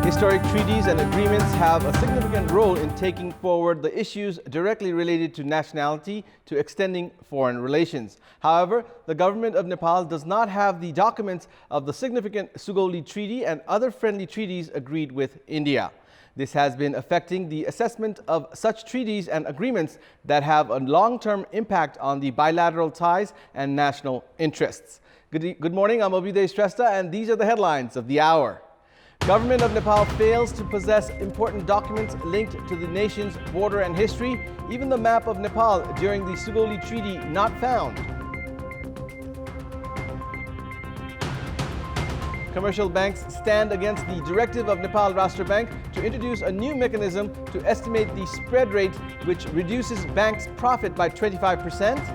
Historic treaties and agreements have a significant role in taking forward the issues directly related to nationality to extending foreign relations. However, the government of Nepal does not have the documents of the significant Sugauli Treaty and other friendly treaties agreed with India. This has been affecting the assessment of such treaties and agreements that have a long-term impact on the bilateral ties and national interests. Good morning, I'm Obiday Shrestha, and these are the headlines of the hour. Government of Nepal fails to possess important documents linked to the nation's border and history. Even the map of Nepal during the Sugauli Treaty not found. Commercial banks stand against the directive of Nepal Rashtra Bank to introduce a new mechanism to estimate the spread rate, which reduces banks' profit by 25%.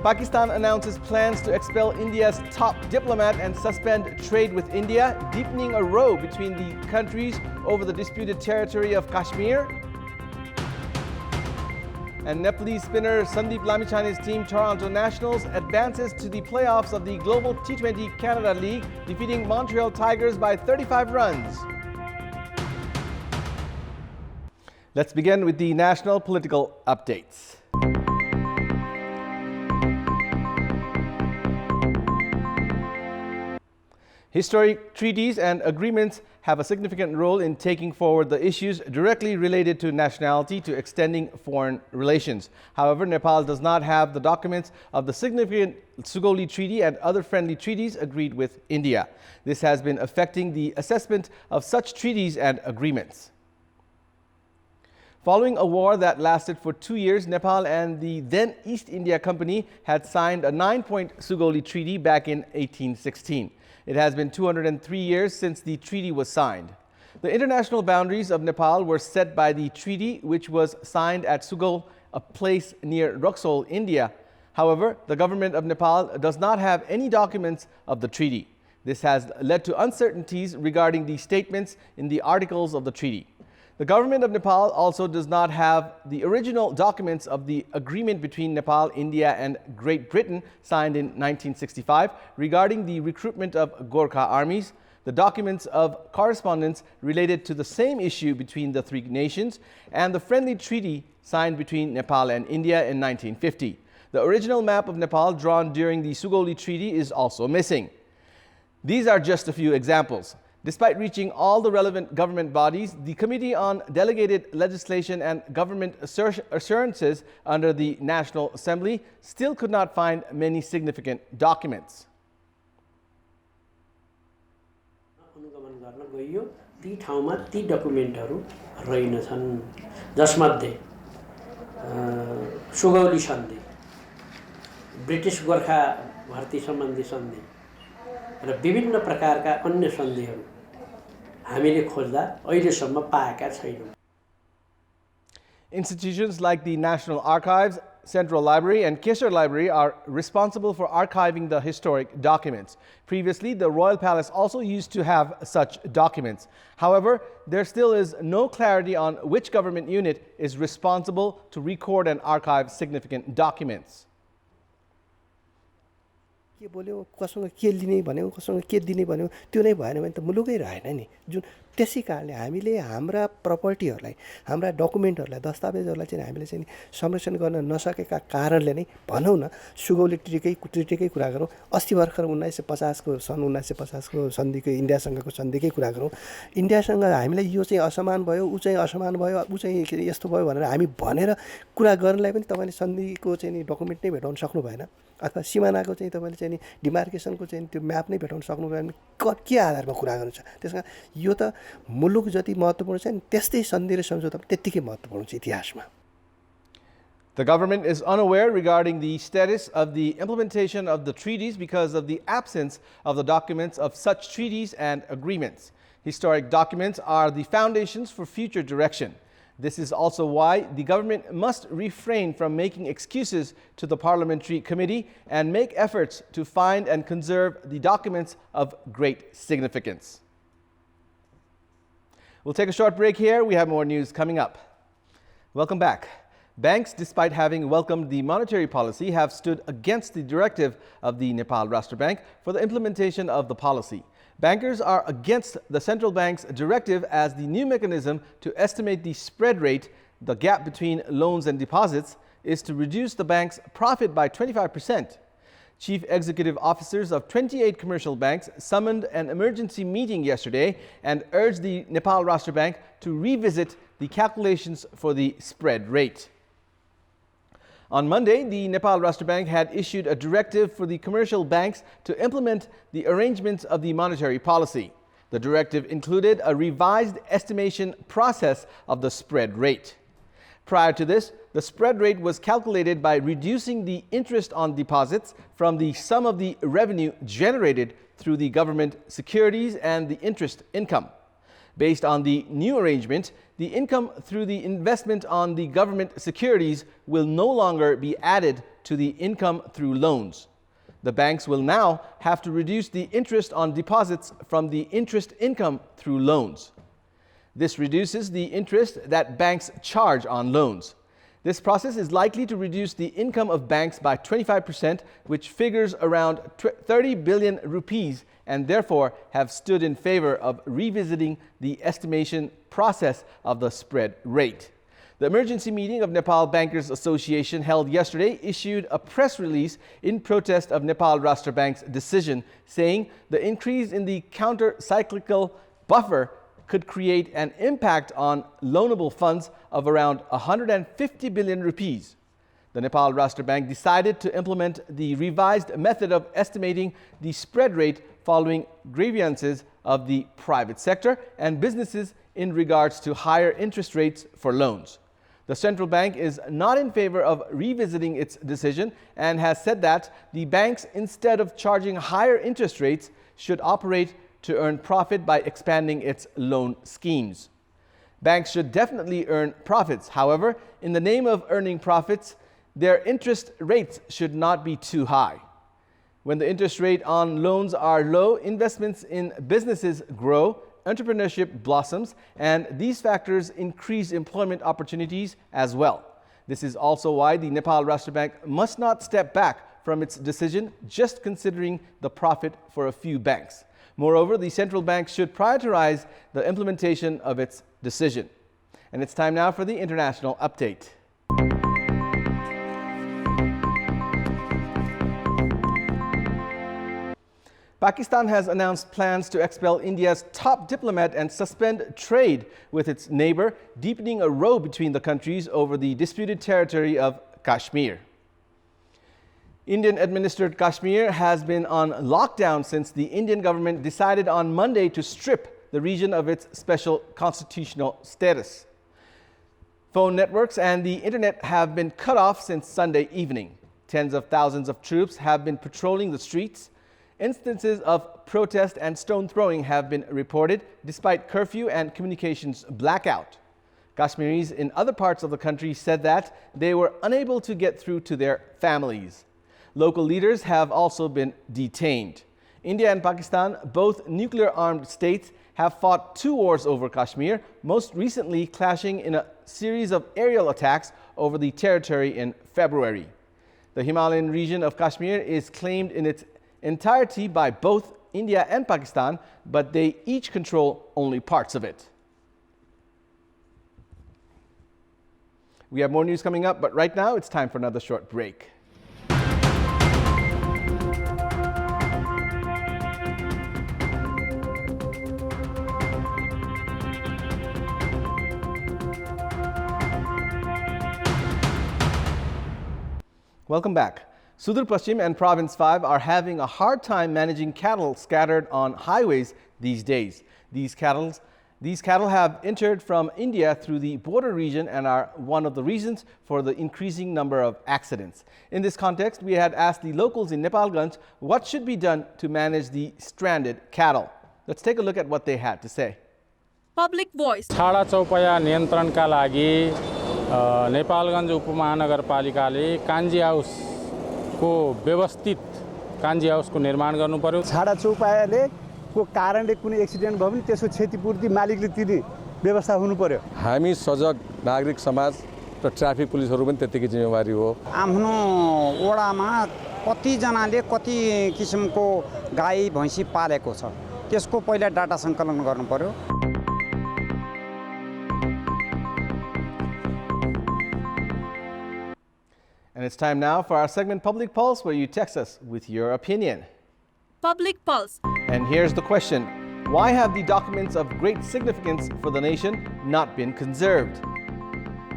Pakistan announces plans to expel India's top diplomat and suspend trade with India, deepening a row between the countries over the disputed territory of Kashmir. And Nepalese spinner Sandeep Lamichhane's team Toronto Nationals advances to the playoffs of the Global T20 Canada League, defeating Montreal Tigers by 35 runs. Let's begin with the national political updates. Historic treaties and agreements have a significant role in taking forward the issues directly related to nationality to extending foreign relations. However, Nepal does not have the documents of the significant Sugauli Treaty and other friendly treaties agreed with India. This has been affecting the assessment of such treaties and agreements. Following a war that lasted for 2 years, Nepal and the then East India Company had signed a 9-point Sugauli Treaty back in 1816. It has been 203 years since the treaty was signed. The international boundaries of Nepal were set by the treaty, which was signed at Sugaul, a place near Roxol, India. However, the government of Nepal does not have any documents of the treaty. This has led to uncertainties regarding the statements in the articles of the treaty. The government of Nepal also does not have the original documents of the agreement between Nepal, India and Great Britain signed in 1965 regarding the recruitment of Gorkha armies, the documents of correspondence related to the same issue between the three nations, and the friendly treaty signed between Nepal and India in 1950. The original map of Nepal drawn during the Sugauli Treaty is also missing. These are just a few examples. Despite reaching all the relevant government bodies, the Committee on Delegated Legislation and Government Assurances under the National Assembly still could not find many significant documents. अनुगमन गर्न गइयो ती ठाउँमा ती डकुमेन्टहरू रहेनछन् जसमध्ये सुगौली सन्धि British Gorkha भर्ती सम्बन्धी सन्धि र विभिन्न प्रकारका अन्य सन्धिहरू हामीले खोज्दा अहिलेसम्म पाएका छैनौं. Institutions like the National Archives, Central Library and Kesar Library are responsible for archiving the historic documents. Previously, the Royal Palace also used to have such documents. However, there still is no clarity on which government unit is responsible to record and archive significant documents. के बोल्यो कससँग के लिने भन्यो कससँग के दिने भन्यो त्यो नै भएन भने त मुलुकै रहेन नि. जुन त्यसै कारणले हामीले हाम्रा प्रपर्टीहरूलाई हाम्रा डकुमेन्टहरूलाई दस्तावेजहरूलाई चाहिँ हामीले चाहिँ संरक्षण गर्न नसकेका कारणले नै भनौँ न सुगौली ट्रिटीकै कुरा गरौँ. अस्ति भर्खर 1950 को सन् 1950 को सन्धिको इन्डियासँगको सन्धिकै कुरा गरौँ. इन्डियासँग हामीलाई यो चाहिँ असमान भयो उ चाहिँ असमान भयो उ चाहिँ यस्तो भयो भनेर हामी भनेर कुरा गर्नलाई पनि तपाईले सन्धिको चाहिँ डकुमेन्ट नै भेटाउन सक्नु भएन अथवा सीमानाको चाहिँ तपाईले चाहिँ डिमार्केसनको चाहिँ त्यो म्याप नै भेटाउन सक्नु भएन. के आधारमा कुरा गर्नु छ. त्यसकारण यो त मुलुक जति महत्त्वपूर्ण छ त्यस्तै सन्धि र सम्झौता त्यतिकै महत्त्वपूर्ण छ इतिहासमा. The government is unaware regarding the status of the implementation of the treaties because of the absence of the documents of such treaties and agreements. Historic documents are the foundations for future direction. This is also why the government must refrain from making excuses to the parliamentary committee and make efforts to find and conserve the documents of great significance. We'll take a short break here. We have more news coming up. Welcome back. Banks, despite having welcomed the monetary policy, have stood against the directive of the Nepal Rashtra Bank for the implementation of the policy. Bankers are against the central bank's directive as the new mechanism to estimate the spread rate, the gap between loans and deposits, is to reduce the bank's profit by 25%. Chief executive officers of 28 commercial banks summoned an emergency meeting yesterday and urged the Nepal Rashtra Bank to revisit the calculations for the spread rate. On Monday, the Nepal Rashtra Bank had issued a directive for the commercial banks to implement the arrangements of the monetary policy. The directive included a revised estimation process of the spread rate. Prior to this, the spread rate was calculated by reducing the interest on deposits from the sum of the revenue generated through the government securities and the interest income. Based on the new arrangement, the income through the investment on the government securities will no longer be added to the income through loans. The banks will now have to reduce the interest on deposits from the interest income through loans. This reduces the interest that banks charge on loans. This process is likely to reduce the income of banks by 25%, which figures around 30 billion rupees, and therefore have stood in favor of revisiting the estimation process of the spread rate. The emergency meeting of Nepal Bankers Association held yesterday issued a press release in protest of Nepal Rashtra Bank's decision, saying the increase in the counter-cyclical buffer could create an impact on loanable funds of around 150 billion rupees. The Nepal Rashtra Bank decided to implement the revised method of estimating the spread rate following grievances of the private sector and businesses in regards to higher interest rates for loans. The central bank is not in favor of revisiting its decision and has said that the banks, instead of charging higher interest rates, should operate to earn profit by expanding its loan schemes. Banks should definitely earn profits. However, in the name of earning profits, their interest rates should not be too high. When the interest rate on loans are low, investments in businesses grow, entrepreneurship blossoms, and these factors increase employment opportunities as well. This is also why the Nepal Rashtra Bank must not step back from its decision just considering the profit for a few banks. Moreover, the central bank should prioritize the implementation of its decision. And it's time now for the international update. Pakistan has announced plans to expel India's top diplomat and suspend trade with its neighbor, deepening a row between the countries over the disputed territory of Kashmir. Indian-administered Kashmir has been on lockdown since the Indian government decided on Monday to strip the region of its special constitutional status. Phone networks and the internet have been cut off since Sunday evening. Tens of thousands of troops have been patrolling the streets. Instances of protest and stone throwing have been reported despite curfew and communications blackout. Kashmiris in other parts of the country said that they were unable to get through to their families. Local leaders have also been detained. India and Pakistan, both nuclear-armed states, have fought two wars over Kashmir, most recently clashing in a series of aerial attacks over the territory in February. The Himalayan region of Kashmir is claimed in its entirety by both India and Pakistan, but they each control only parts of it. We have more news coming up, but right now it's time for another short break. Welcome back. Sudur Paschim and Province 5 are having a hard time managing cattle scattered on highways these days. These cattle have entered from India through the border region and are one of the reasons for the increasing number of accidents. In this context, we had asked the locals in Nepalganj what should be done to manage the stranded cattle. Let's take a look at what they had to say. Public voice. छाडा चौपाया नियन्त्रणका लागि नेपालगञ्ज उपमहानगरपालिकाले कान्जी हाउसको व्यवस्थित कान्जी हाउसको निर्माण गर्नु पर्यो। छाडा चौपायाले को कारणले कुनै accident भयो भने त्यसको क्षतिपूर्ति मालिकले तिर्ने व्यवस्था हुनु पर्यो। हामी सजग नागरिक समाज र ट्राफिक पुलिसहरु पनि त्यतिकै जिम्मेवारी हो। आफ्नो वडामा कति जनाले कति किसिमको गाई भैँसी पालेको छ त्यसको पहिला डाटा सङ्कलन गर्नु पर्यो। And it's time now for our segment Public Pulse, where you text us with your opinion. Public Pulse. And here's the question. Why have the documents of great significance for the nation not been conserved?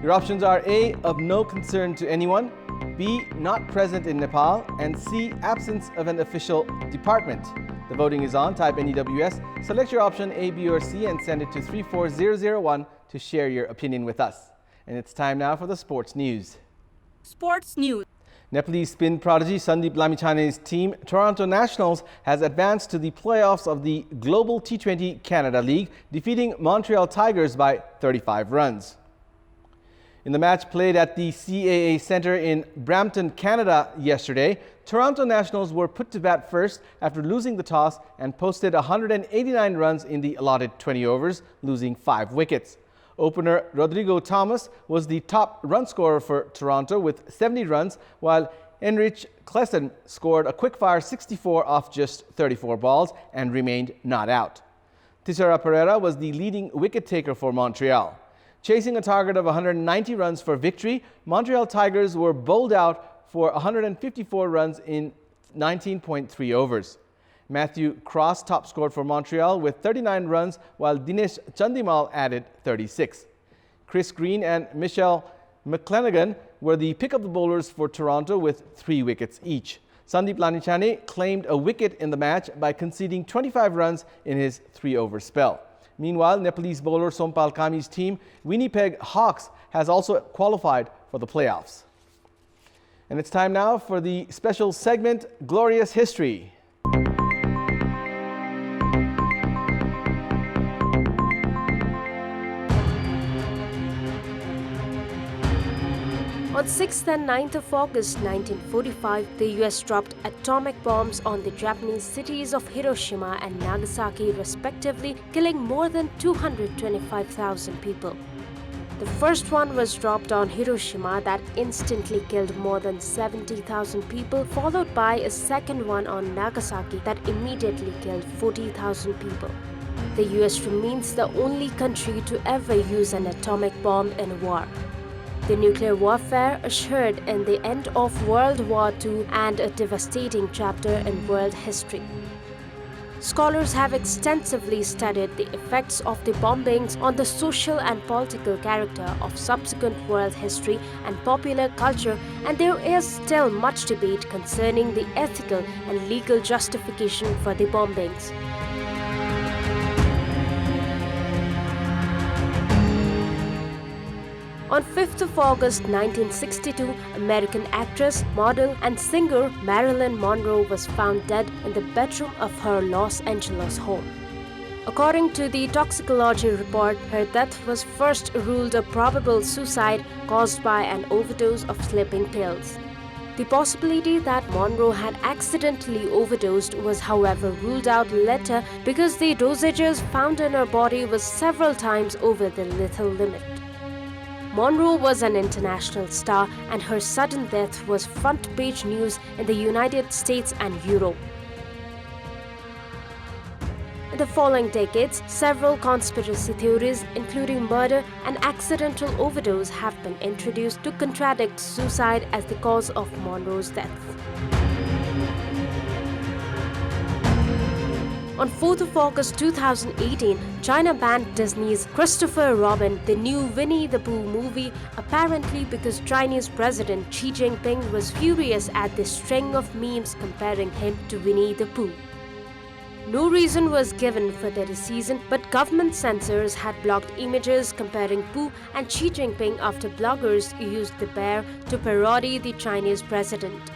Your options are A, of no concern to anyone, B, not present in Nepal, and C, absence of an official department. The voting is on. Type NEWS, select your option A, B, or C, and send it to 34001 to share your opinion with us. And it's time now for the sports news. Sports news. Nepalese spin prodigy Sandeep Lamichane's team, Toronto Nationals, has advanced to the playoffs of the Global T20 Canada League, defeating Montreal Tigers by 35 runs. In the match played at the CAA Centre in Brampton, Canada yesterday, Toronto Nationals were put to bat first after losing the toss and posted 189 runs in the allotted 20 overs, losing 5 wickets. Opener Rodrigo Thomas was the top run scorer for Toronto with 70 runs, while Enrich Klesen scored a quick-fire 64 off just 34 balls and remained not out. Tissera Pereira was the leading wicket-taker for Montreal. Chasing a target of 190 runs for victory, Montreal Tigers were bowled out for 154 runs in 19.3 overs. Matthew Cross top scored for Montreal with 39 runs, while Dinesh Chandimal added 36. Chris Green and Michelle McClenaghan were the pick-up bowlers for Toronto with 3 wickets each. Sandeep Lamichane claimed a wicket in the match by conceding 25 runs in his 3-over spell. Meanwhile, Nepalese bowler Sompal Kami's team, Winnipeg Hawks, has also qualified for the playoffs. And it's time now for the special segment, Glorious History. On 6th and 9th of August 1945, the US dropped atomic bombs on the Japanese cities of Hiroshima and Nagasaki respectively, killing more than 225,000 people. The first one was dropped on Hiroshima that instantly killed more than 70,000 people, followed by a second one on Nagasaki that immediately killed 40,000 people. The US remains the only country to ever use an atomic bomb in a war. The nuclear warfare ushered in the end of World War II and a devastating chapter in world history. Scholars have extensively studied the effects of the bombings on the social and political character of subsequent world history and popular culture, and there is still much debate concerning the ethical and legal justification for the bombings. On 5th of August 1962, American actress, model, and singer Marilyn Monroe was found dead in the bedroom of her Los Angeles home. According to the toxicology report, her death was first ruled a probable suicide caused by an overdose of sleeping pills. The possibility that Monroe had accidentally overdosed was, however, ruled out later because the dosages found in her body was several times over the lethal limit. Monroe was an international star, and her sudden death was front-page news in the United States and Europe. In the following decades, several conspiracy theories, including murder and accidental overdose, have been introduced to contradict suicide as the cause of Monroe's death. On 4th of August 2018, China banned Disney's Christopher Robin, the new Winnie the Pooh movie, apparently because Chinese President Xi Jinping was furious at the string of memes comparing him to Winnie the Pooh. No reason was given for the decision, but government censors had blocked images comparing Pooh and Xi Jinping after bloggers used the bear to parody the Chinese president.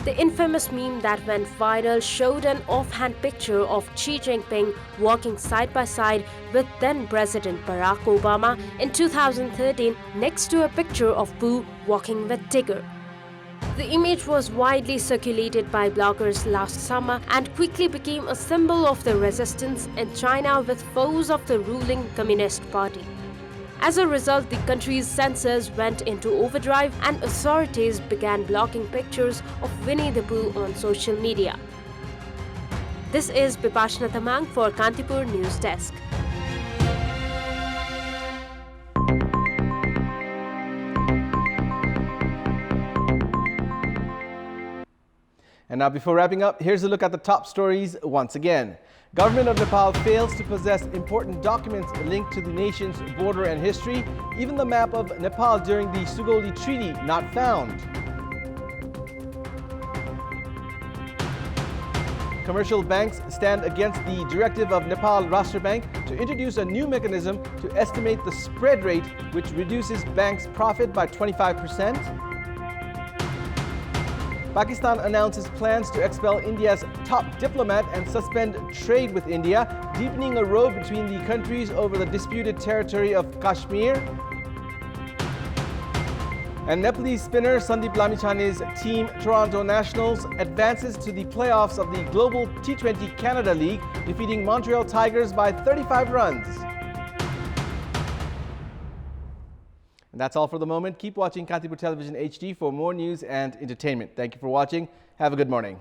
The infamous meme that went viral showed an offhand picture of Xi Jinping walking side by side with then-President Barack Obama in 2013 next to a picture of Pooh walking with Tigger. The image was widely circulated by bloggers last summer and quickly became a symbol of the resistance in China with foes of the ruling Communist Party. As a result, the country's censors went into overdrive and authorities began blocking pictures of Winnie the Pooh on social media. This is Bipashna Tamang for Kantipur News Desk. And now, before wrapping up, here's a look at the top stories once again. Government of Nepal fails to possess important documents linked to the nation's border and history. Even the map of Nepal during the Sugoli Treaty not found. Commercial banks stand against the directive of Nepal Rashtra Bank to introduce a new mechanism to estimate the spread rate, which reduces banks' profit by 25%. Pakistan announces plans to expel India's top diplomat and suspend trade with India, deepening a row between the countries over the disputed territory of Kashmir. And Nepalese spinner Sandeep Lamichhane's team Toronto Nationals advances to the playoffs of the Global T20 Canada League, defeating Montreal Tigers by 35 runs. And that's all for the moment. Keep watching Kantipur Television HD for more news and entertainment. Thank you for watching. Have a good morning.